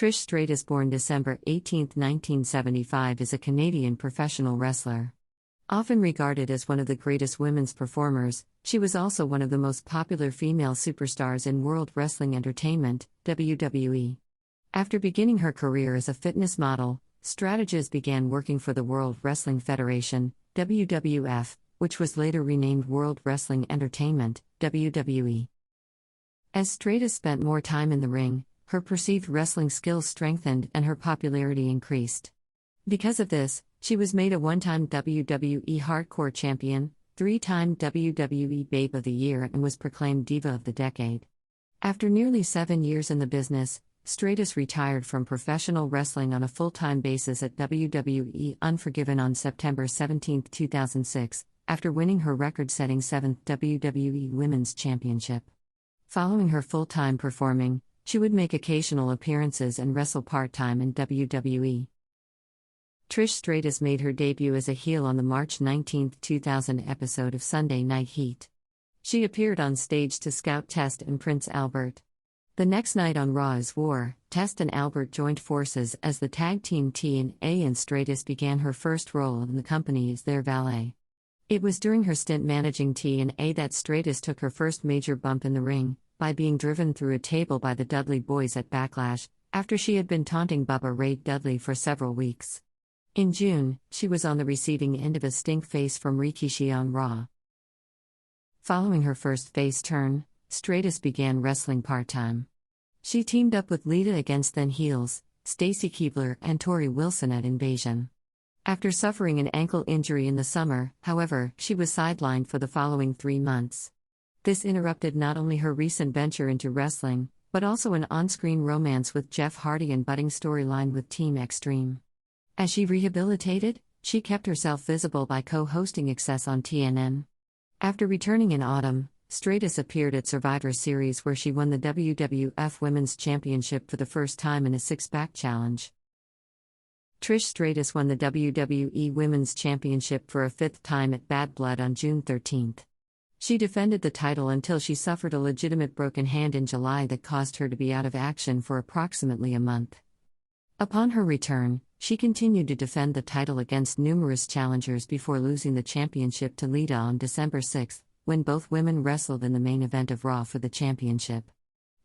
Trish Stratus, born December 18, 1975, is a Canadian professional wrestler. Often regarded as one of the greatest women's performers, she was also one of the most popular female superstars in World Wrestling Entertainment, WWE. After beginning her career as a fitness model, Stratigeas began working for the World Wrestling Federation, WWF, which was later renamed World Wrestling Entertainment, WWE. As Stratus spent more time in the ring, her perceived wrestling skills strengthened and her popularity increased. Because of this, she was made a one-time WWE Hardcore Champion, three-time WWE Babe of the Year, and was proclaimed Diva of the Decade. After nearly 7 years in the business, Stratus retired from professional wrestling on a full-time basis at WWE Unforgiven on September 17, 2006, after winning her record-setting 7th WWE Women's Championship. Following her full-time performing, she would make occasional appearances and wrestle part-time in WWE. Trish Stratus made her debut as a heel on the March 19, 2000 episode of Sunday Night Heat. She appeared on stage to scout Test and Prince Albert. The next night on Raw is War, Test and Albert joined forces as the tag team TNA, and Stratus began her first role in the company as their valet. It was during her stint managing TNA that Stratus took her first major bump in the ring, by being driven through a table by the Dudley Boys at Backlash, after she had been taunting Bubba Ray Dudley for several weeks. In June, she was on the receiving end of a stink face from Rikishi on Raw. Following her first face turn, Stratus began wrestling part-time. She teamed up with Lita against then heels, Stacy Keibler and Tori Wilson at Invasion. After suffering an ankle injury in the summer, however, she was sidelined for the following 3 months. This interrupted not only her recent venture into wrestling, but also an on-screen romance with Jeff Hardy and budding storyline with Team Extreme. As she rehabilitated, she kept herself visible by co-hosting Access on TNN. After returning in autumn, Stratus appeared at Survivor Series, where she won the WWF Women's Championship for the first time in a six-pack challenge. Trish Stratus won the WWE Women's Championship for a fifth time at Bad Blood on June 13. She defended the title until she suffered a legitimate broken hand in July that caused her to be out of action for approximately a month. Upon her return, she continued to defend the title against numerous challengers before losing the championship to Lita on December 6, when both women wrestled in the main event of Raw for the championship.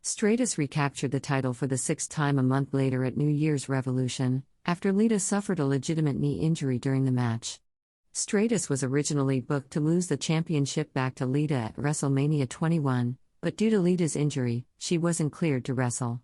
Stratus recaptured the title for the sixth time a month later at New Year's Revolution, after Lita suffered a legitimate knee injury during the match. Stratus was originally booked to lose the championship back to Lita at WrestleMania 21, but due to Lita's injury, she wasn't cleared to wrestle.